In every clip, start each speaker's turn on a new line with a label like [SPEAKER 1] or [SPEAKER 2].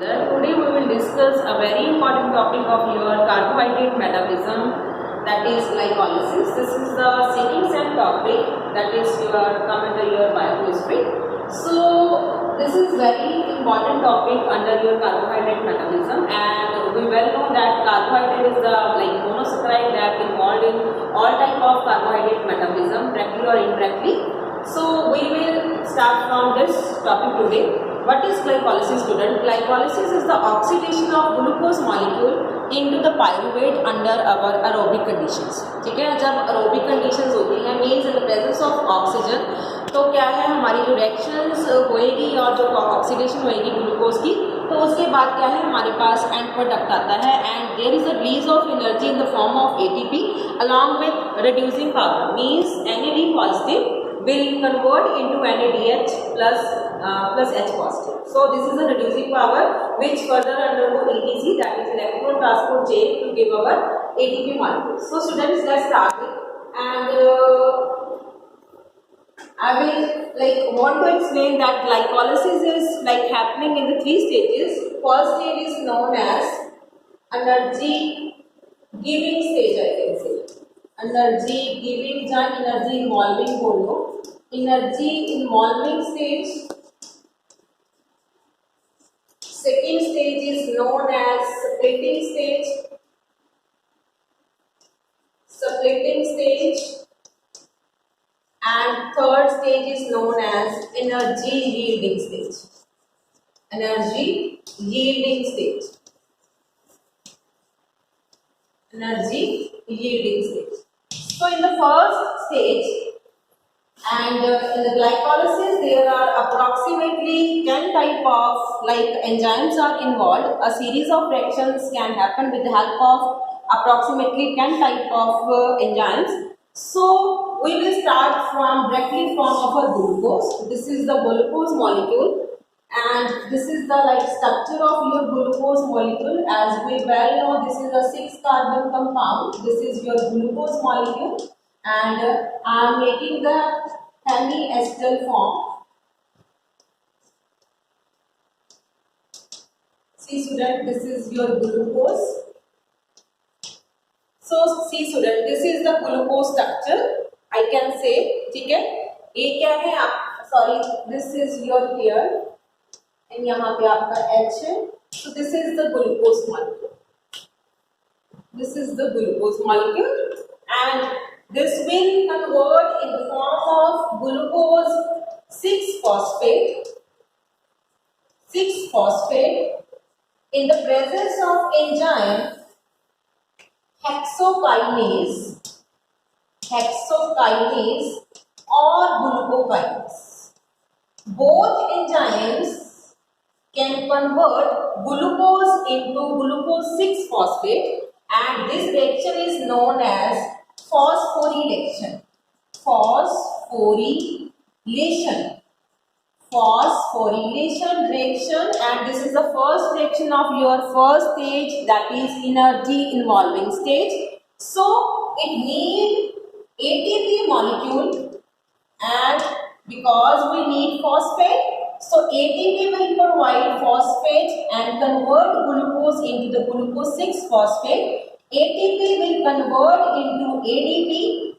[SPEAKER 1] Today we will discuss a very important topic of your carbohydrate metabolism, that is glycolysis. This is the second sem topic, that is your come under your biochemistry. So this is very important topic under your carbohydrate metabolism, and we well know that carbohydrate is the monosaccharide that involved in all type of carbohydrate metabolism, directly or indirectly. So we will start from this topic today. What is glycolysis, student? Glycolysis is the oxidation of glucose molecule into the pyruvate under our aerobic conditions. ठीक है, जब aerobic conditions होती हैं means in the presence of oxygen, तो क्या है हमारी जो reactions होएगी और जो oxidation होएगी ग्लूकोज की, तो उसके बाद क्या है हमारे पास end product आता है and there is a release of energy in the form of ATP along with reducing power, means NAD positive will convert into NADH plus H positive. So this is a reducing power which further undergo ETC, that is electron transport chain, to give our ATP molecules. So students, let's start it, and I will want to explain that glycolysis is happening in the three stages. First stage is known as energy giving stage, I can say. Energy giving या energy involving बोलो. Energy involving stage. Second stage is known as splitting stage. Splitting stage. And third stage is known as energy yielding stage. Energy yielding stage. Energy yielding stage. So in the first stage and in the glycolysis there are approximately 10 type of enzymes are involved. A series of reactions can happen with the help of approximately 10 type of enzymes. So we will start directly from our glucose. This is the glucose molecule. And this is the structure of your glucose molecule. As we well know, this is a 6-carbon compound. This is your glucose molecule, and I am making the hemiacetal form. See student, this is your glucose. So see student, this is the glucose structure. I can say, ठीक है? ये क्या है? Sorry, this is your here. And यहाँ पे आपका H है. So this is the glucose molecule. This is the glucose molecule, and this will convert in the form of glucose 6-phosphate. 6-phosphate in the presence of enzyme hexokinase or glucokinase. Both enzymes can convert glucose into glucose 6-phosphate, and this reaction is known as phosphorylation. Phosphorylation reaction, and this is the first reaction of your first stage, that is energy involving stage. So it needs ATP molecule, and because we need phosphate, so ATP will provide phosphate and convert glucose into the glucose 6-phosphate. ATP will convert into ADP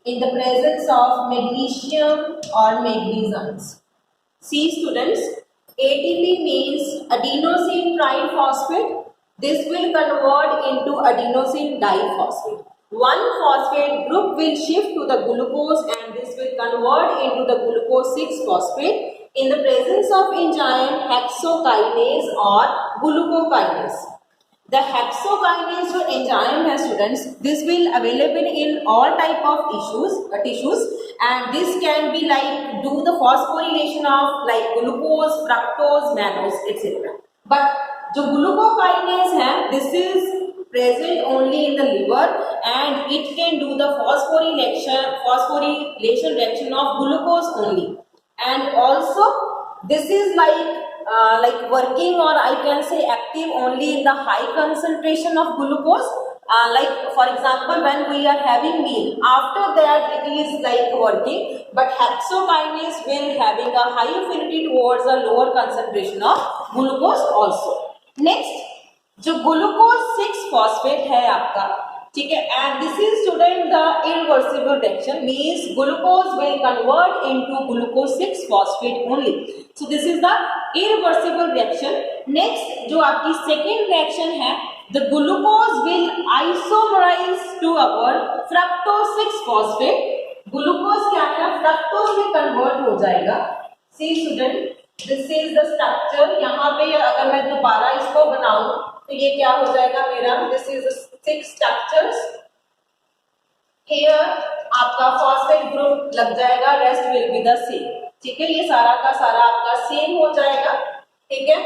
[SPEAKER 1] in the presence of magnesium or magnesiums. See students, ATP means adenosine triphosphate. This will convert into adenosine diphosphate. One phosphate group will shift to the glucose, and this will convert into the glucose 6-phosphate in the presence of enzyme hexokinase or glucokinase. The hexokinase enzyme has students, this will available in all type of tissues, and this can be do the phosphorylation of glucose, fructose, mannose, etc. But the glucokinase है, this is present only in the liver, and it can do the phosphorylation reaction of glucose only. And also this is working, or I can say active only in the high concentration of glucose. For example, when we are having meal, after that it is working, but hexokinase will having a high affinity towards a lower concentration of glucose also. Next जो glucose 6 phosphate है आपका, ठीक है, and this is student the irreversible reaction, means glucose will convert into glucose 6 phosphate only, so this is the irreversible reaction. Next जो आपकी second reaction है, the glucose will isomerise to our fructose 6 phosphate, glucose क्या है fructose में convert हो जाएगा। See student this is the structure, यहाँ पे अगर मैं दोबारा इसको बनाऊं तो ये क्या हो जाएगा मेरा, दिस इज 6 स्ट्रक्चर्स, हियर आपका फॉस्फेट ग्रुप लग जाएगा, rest will be the same, ठीक है, ये सारा का सारा आपका सेम हो जाएगा, ठीक है।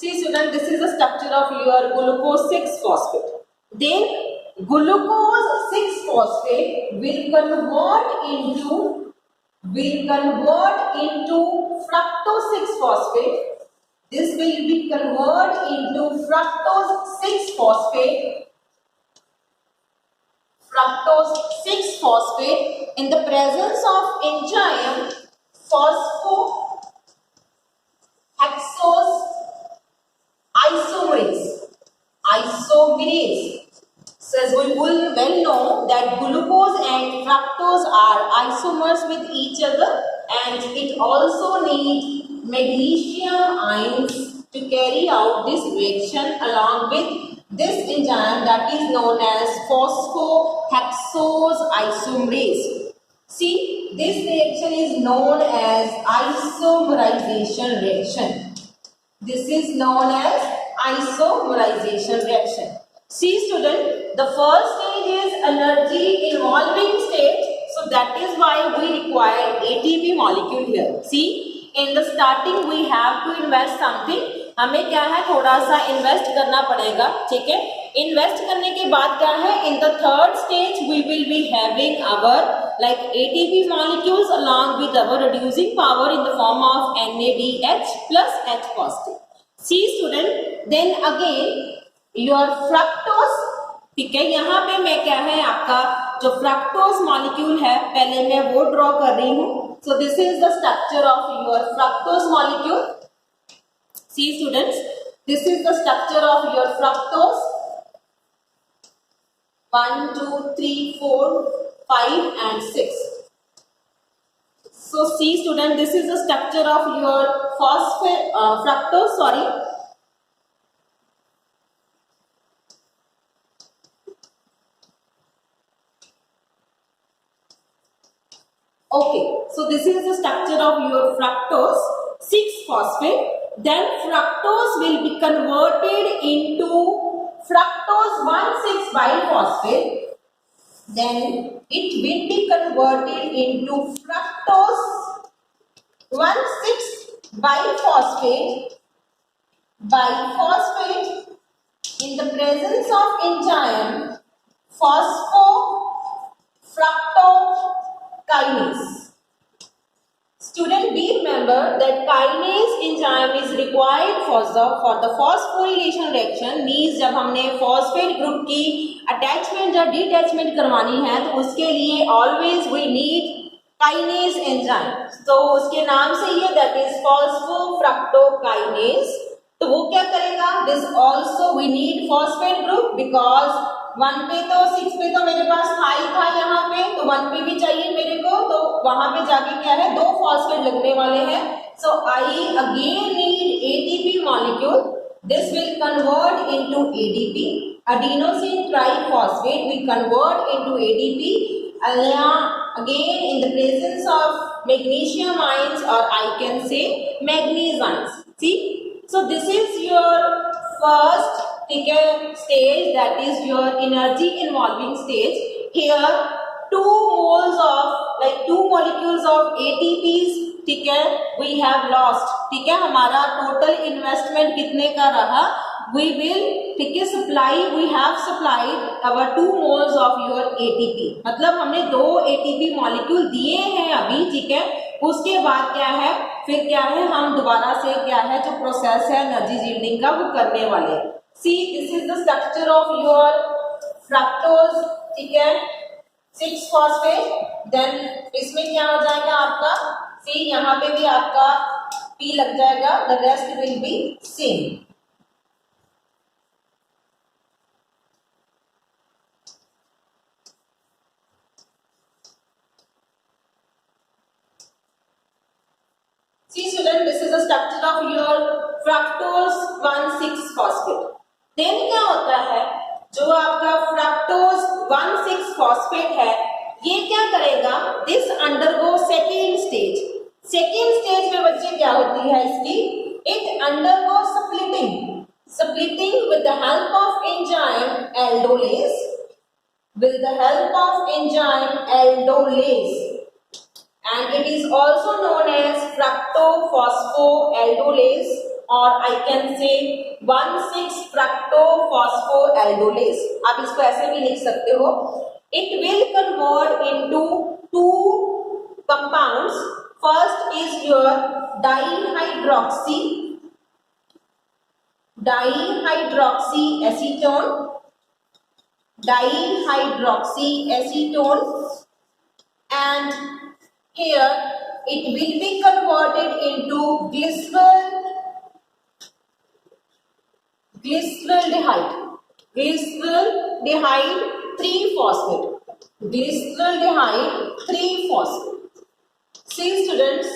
[SPEAKER 1] See student, this is the structure of your glucose 6 phosphate. Then glucose 6 phosphate will convert into fructose 6 phosphate. This will be convert into fructose 6 phosphate. Fructose 6 phosphate in the presence of enzyme phosphohexose isomerase. So as we will well know that glucose and fructose are isomers with each other, and it also needs magnesium ions to carry out this reaction along with this enzyme that is known as phosphohexose isomerase. See, this reaction is known as isomerization reaction. This is known as isomerization reaction. See student, the first stage is energy involving stage, so that is why we require ATP molecule here. See, in the starting we have to invest something, हमें क्या है थोड़ा सा invest करना पड़ेगा, ठीक है। Invest करने के बाद क्या है, in the third stage we will be having our like ATP molecules along with our reducing power in the form of NADH plus H positive. See student, then again your fructose, ठीक है, यहाँ पे मैं क्या है आपका जो fructose molecule है पहले मैं वो ड्रॉ कर रही हूँ। So this is the structure of your fructose molecule. See students, this is the structure of your fructose, 1 2 3 4 5 and 6. So see student, this is the structure of your fructose, sorry. Okay, so this is the structure of your fructose 6 phosphate. Then fructose will be converted into fructose 1,6 biphosphate. Then it will be converted into fructose 1,6 biphosphate in the presence of enzyme phosphofructokinase. Student, be remember that kinase enzyme is required for the phosphorylation reaction, means जब हमने phosphate group की attachment या detachment करवानी है तो उसके लिए always we need kinase enzyme. तो उसके नाम से ये that is phosphofructokinase. तो वो क्या करेगा, this also we need phosphate group because 1 पे तो 6 पे तो मेरे पास था ही था यहाँ पे, तो 1 पे भी चाहिए मेरे को, तो वहां पे जाके क्या है 2 फॉस्फेट लगने वाले हैं। So I again need ATP molecule. This will convert into ADP. Adenosine triphosphate will convert into ADP again in the presence of magnesium ions, or I can say manganese ions. See, so this is your first stage, that is your energy involving stage. Here 2 molecules of ATPs, ठीक है, we have lost, ठीक है, हमारा total investment कितने का रहा, we will, ठीक है, we have supplied our 2 moles of your ATP, मतलब हमने 2 ATP मॉलिक्यूल दिए हैं अभी, ठीक है। उसके बाद क्या है, फिर क्या है, हम दोबारा से क्या है जो प्रोसेस है एनर्जी यील्डिंग का वो करने वाले हैं। See, this is the structure of your fructose, ठीक है, 6 फॉस्फेट। देन इसमें क्या हो जाएगा आपका सी, यहाँ पे भी आपका पी लग जाएगा, the rest will be same. See student, this is the structure of your fructose 1,6-phosphate. Then क्या होता है, जो आपका fructose 1,6-phosphate है, ये क्या करेगा, this undergo second stage. Second stage में बच्चे क्या होती है इसकी, it undergo splitting with the help of enzyme aldolase, with the help of enzyme aldolase. And it is also known as fructophosphoaldolase, or I can say 1,6-fructophosphoaldolase. आप इसको ऐसे भी लिख सकते हो. It will convert into two compounds. First is your dihydroxyacetone, and here it will be converted into glyceraldehyde 3-phosphate. See students,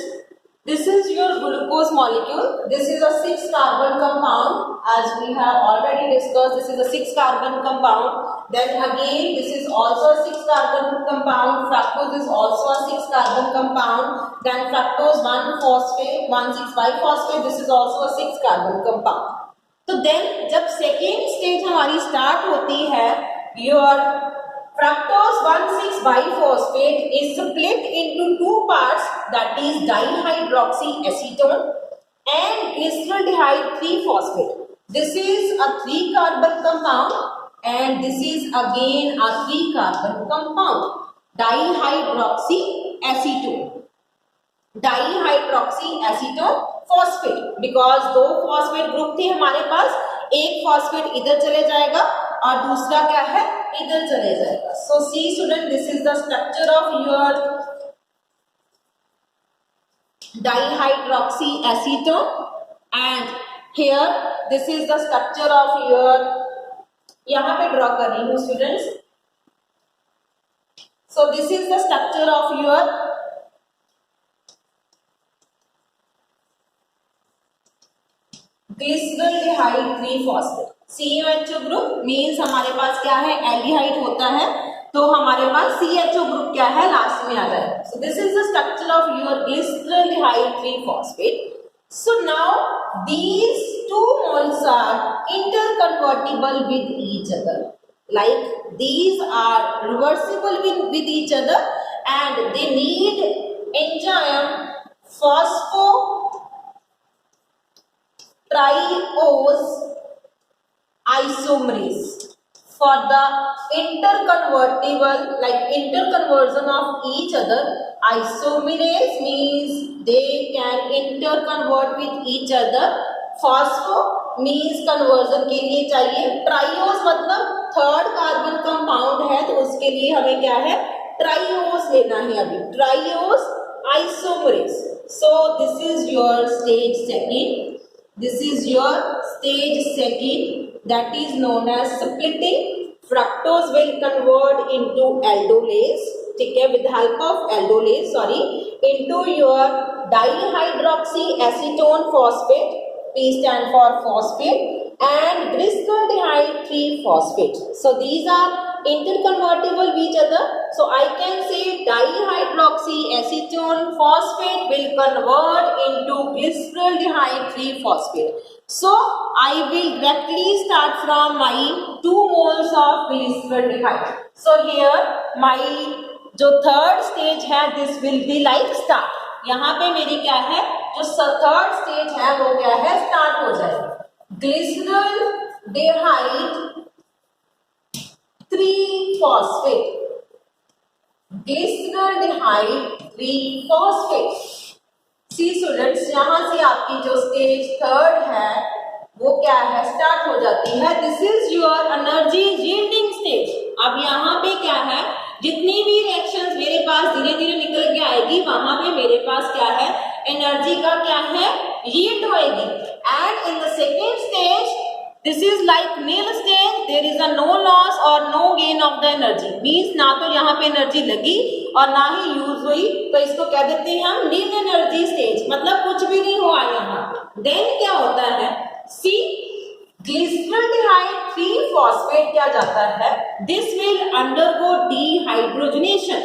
[SPEAKER 1] this is your glucose molecule. This is a 6-carbon compound. As we have already discussed, this is a 6-carbon compound. Then again, this is also a 6-carbon compound. Fructose is also a 6-carbon compound. Then fructose 1,6-biphosphate. This is also a 6-carbon compound. तो then जब second stage हमारी start होती है, your fructose 1,6-biphosphate is split into two parts, that is dihydroxyacetone and glyceraldehyde 3-phosphate. This is a 3-carbon compound and this is again a 3-carbon compound, dihydroxyacetone phosphate, because दो phosphate group थे हमारे पास, एक phosphate इधर चले जाएगा और दूसरा क्या है, इधर चले जाएगा. So see student, this is the structure of your dihydroxyacetone, and here this is the structure of your, यहाँ पे ड्रॉ कर रही हूँ students. So this is the structure of your glyceraldehyde 3-phosphate. CHO group means हमारे पास क्या है, aldehyde होता है, तो हमारे पास CHO ग्रुप क्या है, लास्ट में आता है. So this is the structure of your glyceraldehyde 3-phosphate. So now these two moles are interconvertible with each other, like these are reversible with each other, and they need enzyme phosphotriose isomerase for the interconversion of each other. Isomerase means they can interconvert with each other. Phospho means conversion के लिए चाहिए. Triose मतलब third carbon compound है, तो उसके लिए हमें क्या है, ट्राइओस लेना है अभी, ट्राइओस isomerase. So this is your stage second, that is known as splitting. Fructose will convert into aldolase, ठीक है, with the help of aldolase, into your dihydroxyacetone phosphate, P stand for phosphate, and glyceraldehyde 3-phosphate. So these are interconvertible with each other. So I can say dihydroxyacetone phosphate will convert into glyceraldehyde 3-phosphate. So I will directly start from my 2 moles of glyceraldehyde. So here my जो third stage है, this will be like start. यहाँ पे मेरी क्या है, जो third stage है वो क्या है, स्टार्ट हो जाएगा. glyceraldehyde 3-phosphate. सी स्टूडेंट्स, यहाँ से आपकी जो स्टेज थर्ड है वो क्या है, स्टार्ट हो जाती है. This is your energy yielding stage. अब यहाँ पे क्या है, जितनी भी रिएक्शंस मेरे पास धीरे धीरे निकल के आएगी वहां पे मेरे पास क्या है, एनर्जी का क्या है, यील्ड होएगी। And in the second stage this is like nil stage, there is a no loss और no gain of the energy, means ना तो यहाँ पे एनर्जी लगी और ना ही यूज हुई, तो इसको कह देते हैं हम नील एनर्जी स्टेज, मतलब कुछ भी नहीं हुआ यहाँ। देन क्या होता है, सी ग्लिसरॉल्डिहाइड 3-फॉस्फेट क्या जाता है, this will undergo dehydrogenation.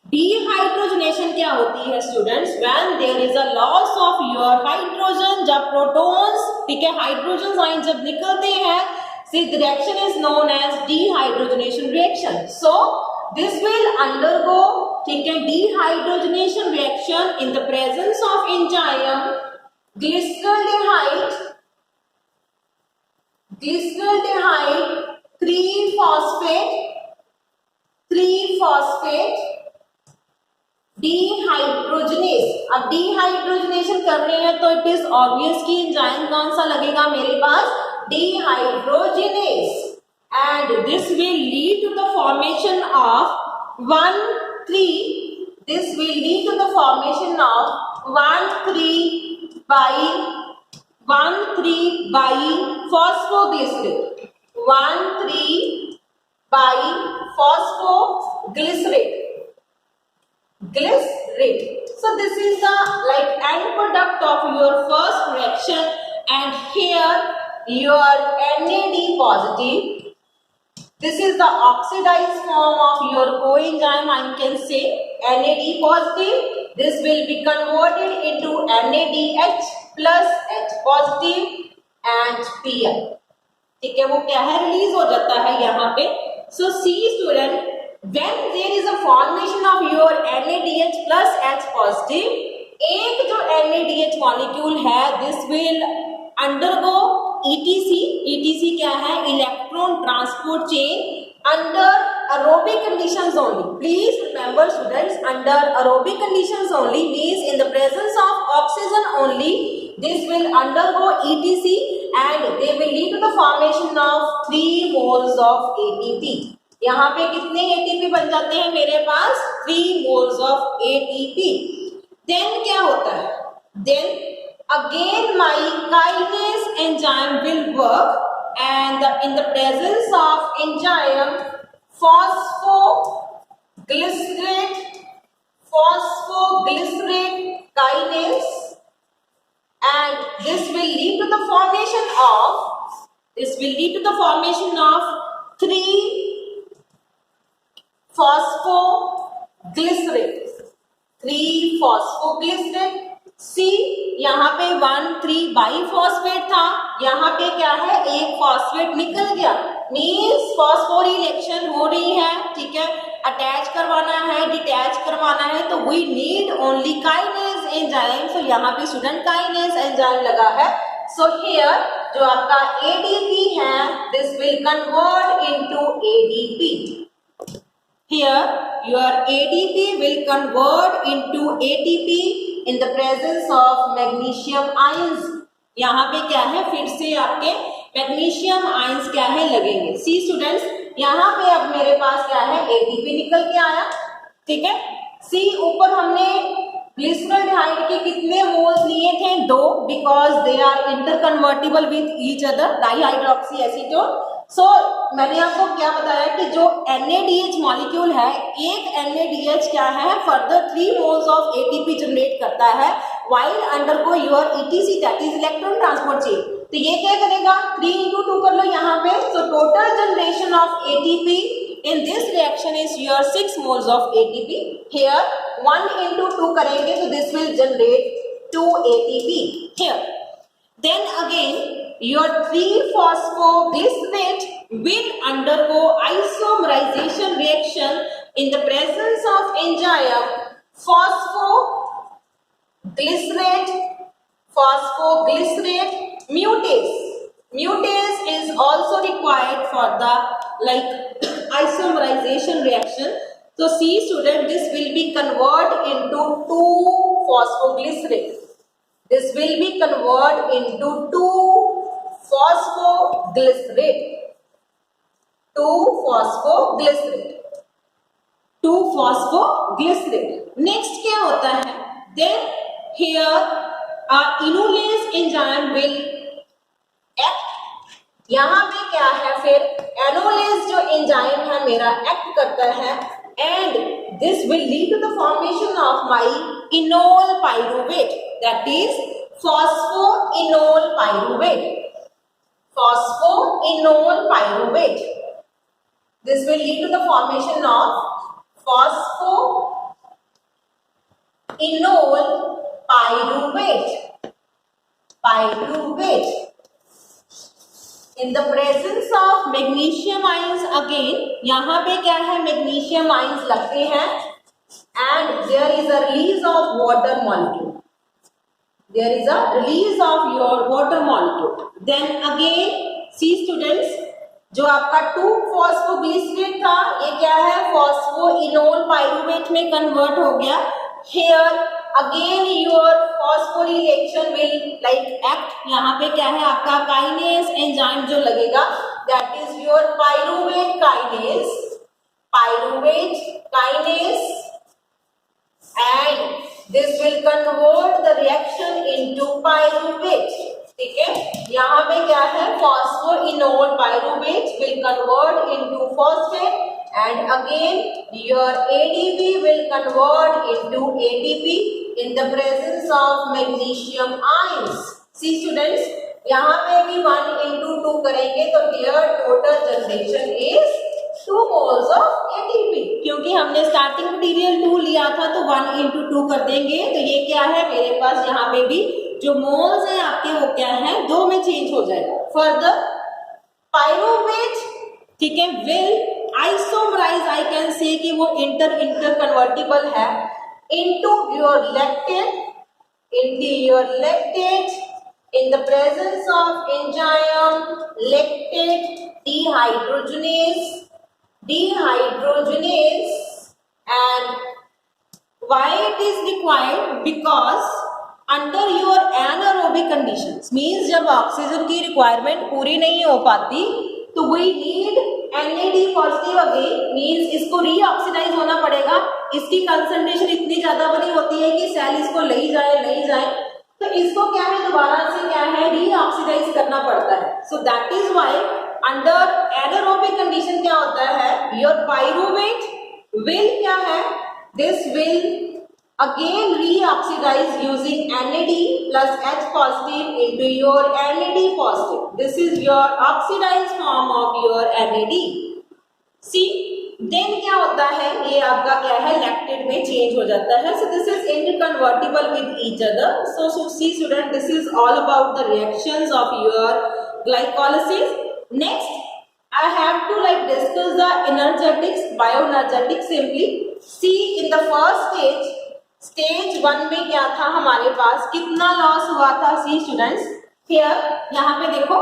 [SPEAKER 1] Dehydrogenation क्या होती है students, when there is a loss of your hydrogen, जब प्रोटॉन्स, ठीक है, हाइड्रोजन आयन जब निकलते हैं, this reaction is known as dehydrogenation reaction. So this will undergo, ठीक है, dehydrogenation reaction in the presence of enzyme glyceraldehyde three phosphate dehydrogenase. अब dehydrogenation कर रहे हैं तो इट इज ऑब्वियस कि एंजाइम कौन सा लगेगा मेरे पास, dehydrogenase, and this will lead to the formation of 1,3-by-phosphoglycerate. Glycerate. So this is the like end product of your first reaction, and here your NAD positive. This is the oxidized form of your coenzyme, I can say NAD positive. This will be converted into NADH plus H positive and Pl. ठीक है, वो क्या है, release हो जाता है यहाँ पे। So see student, when there is a formation of your NADH plus H positive, एक जो NADH मॉलिक्यूल है this will undergo ETC क्या है, electron transport chain under aerobic conditions only. Please remember students, under aerobic conditions only means in the presence of oxygen only, this will undergo ETC and they will lead to the formation of 3 moles of ATP. यहाँ पे कितने ATP बन जाते हैं मेरे पास, 3 moles of ATP. Then क्या होता है, then again my kinase enzyme will work, and in the presence of enzyme phosphoglycerate kinase, and this will lead to the formation of 3-phosphoglycerate. सी यहाँ पे 1,3-बाइफॉस्फेट था, यहाँ पे क्या है, एक फॉस्फेट निकल गया, मीन्स फॉस्फोरिलेशन हो रही है, ठीक है, अटैच करवाना है, डिटैच करवाना है, तो we need only kinase enzyme. So यहाँ पे स्टूडेंट काइनेज एंजाइम लगा है। सो हियर जो आपका एडीपी है, this will convert into ADP. Here your ADP will convert into ATP in the presence of magnesium ions. यहाँ पे क्या है, फिर से आपके मैग्नीशियम आयंस क्या है लगेंगे। सी स्टूडेंट्स, यहाँ पे अब मेरे पास क्या है, ATP निकल के आया, ठीक है। सी ऊपर हमने ग्लिसरॉल्डिहाइड के कितने मोल्स लिए थे, 2, because they are interconvertible with each other, dihydroxy acetone. So मैंने आपको क्या बताया कि जो NADH मॉलिक्यूल है, एक NADH क्या है, further 3 moles of ATP generate करता है while undergo your ETC, that is electron transport chain. तो ये क्या करेगा, 3 into 2 कर लो यहाँ पे। So total generation of ATP in this reaction is your 6 moles of ATP. Here 1 into 2 करेंगे तो this will generate 2 ATP here. Then again your 3-phosphoglycerate will undergo isomerization reaction in the presence of enzyme phosphoglycerate mutase. Mutase is also required for the like isomerization reaction. So see student, this will be converted into 2-phosphoglycerate. This will be converted into 2-phosphoglycerate. 2-phosphoglycerate, 2-phosphoglycerate. Next क्या होता है? Then here enolase enzyme will act. यहाँ पे क्या है फिर एनोलेज जो enzyme है मेरा एक्ट करता है and this will lead to the formation of my enol pyruvate, that is phosphoenol pyruvate, phosphoenol pyruvate. This will lead to the formation of phosphoenol pyruvate, pyruvate. In the presence of magnesium ions, again यहाँ पे क्या है magnesium ions लगते हैं and there is a release of water molecule. There is a release of your water molecule. Then again, see students, जो आपका 2-phosphoglycerate था ये क्या है phosphoenol pyruvate में convert हो गया. Here again your phosphorylation will like act. यहाँ पे क्या है आपका kinase enzyme जो लगेगा, that is your pyruvate kinase, pyruvate kinase, and this will convert the reaction into pyruvate. ठीक है, यहाँ पे क्या है phosphoenol pyruvate will convert into phosphate and again your ADP will convert into ATP in the presence of magnesium ions. See students, यहाँ पे भी 1 into 2 करेंगे तो here total generation is 2 moles of ATP. क्योंकि हमने स्टार्टिंग मटीरियल 2 लिया था तो 1 into 2 कर देंगे तो ये क्या है मेरे पास यहाँ पे भी जो मोल्स हैं आपके वो क्या है 2 में चेंज हो जाएगा. फर्दर पाइरुवेट ठीक है विल आइसोमराइज, आई कैन से कि वो इंटर कन्वर्टिबल है into your lactate in the presence of enzyme lactate dehydrogenase. And why it is required? Because under your anaerobic conditions, means जब ऑक्सीजन की requirement पूरी नहीं हो पाती तो we need NAD positive again, means इसको रीऑक्सीडाइज होना पड़ेगा. इसकी कंसंट्रेशन इतनी ज्यादा बनी होती है कि सेल इसको ले जाए तो इसको क्या है दोबारा से क्या है रीऑक्सीडाइज करना पड़ता है. So that is why under anaerobic condition क्या होता है योर पाइरुवेट विल क्या है this will again reoxidize using NAD plus H positive into your NAD positive. This is your oxidized form of your NAD. See, then क्या होता है ये आपका क्या है लैक्टेट में चेंज हो जाता है. So this is interconvertible with each other. So see student, this is all about the reactions of your glycolysis. Next, I have to like discuss the energetics, bioenergetics simply. See, in the first stage 1 में क्या था हमारे पास कितना loss हुआ था. सी students here यहाँ पे देखो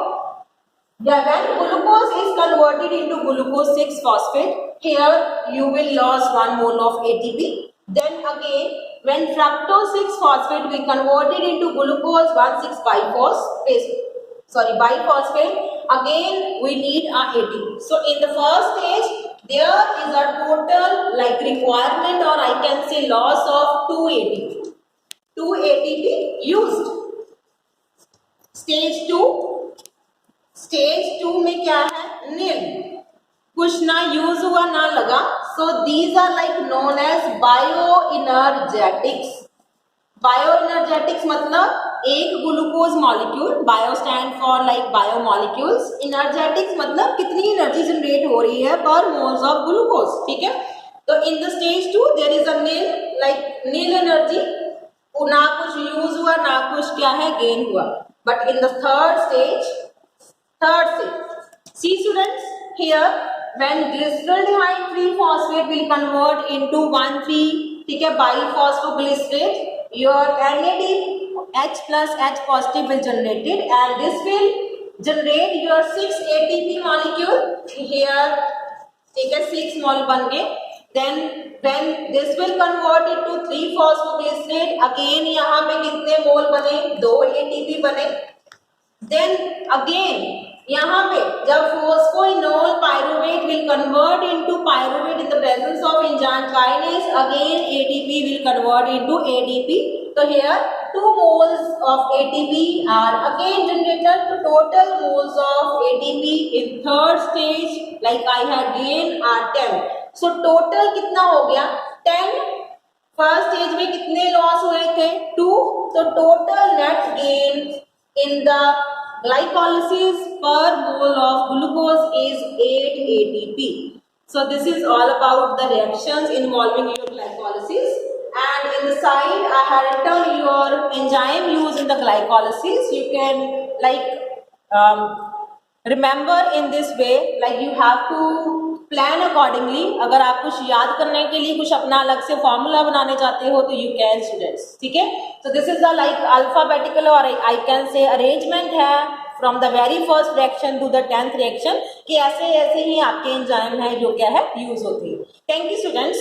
[SPEAKER 1] when glucose is converted into glucose 6-phosphate, here you will lose 1 mole of ATP. Then again when fructose 6-phosphate will converted into glucose 1,6-biphosphate, again we need a ATP. So in the first stage there is a total like requirement or I can say loss of 2 ATP used. Stage 2 में क्या है नील, कुछ ना use हुआ ना लगा. So these are like known as bioenergetics. Bioenergetics मतलब एक glucose molecule, bio stand for like biomolecules, energetics मतलब कितनी एनर्जी जनरेट हो रही है पर मोल्स ऑफ ग्लूकोज. ठीक है, तो in the stage 2 there is a nil like nil energy, ना कुछ यूज हुआ ना कुछ क्या है गेन हुआ. But in the third stage see students here when glyceraldehyde 3-phosphate will convert into 1,3 ठीक है biphosphoglycerate, your NAD H plus H positive will generated and this will generate your 6 ATP molecule here. ठीक है 6 mole बन गए. Then when this will convert into 3-phosphoglycerate, again यहाँ पे कितने मोल बने 2 ATP बने. Then again यहाँ पे जब phosphoenol pyruvate will convert into pyruvate in the presence of enzyme kinase, again ATP will convert into ADP. So here 2 moles of ATP are again generated. So total moles of ATP in third stage like I had gained are 10. So total कितना हो गया 10. First stage में कितने loss हुए थे 2. तो total net gain in the glycolysis per mole of glucose is 8 ATP. So this is all about the reactions involving your glycolysis. And in the side I had written your enzyme used in the glycolysis. You can remember in this way, like you have to plan accordingly. अगर आप कुछ याद करने के लिए कुछ अपना अलग से फॉर्मूला बनाने चाहते हो तो you can students, ठीक है. So this is the like alphabetical or I can say arrangement है from the very first reaction to the 10th reaction कि ऐसे ऐसे ही आपके एंजाइम है जो क्या है यूज होती है. Thank you students.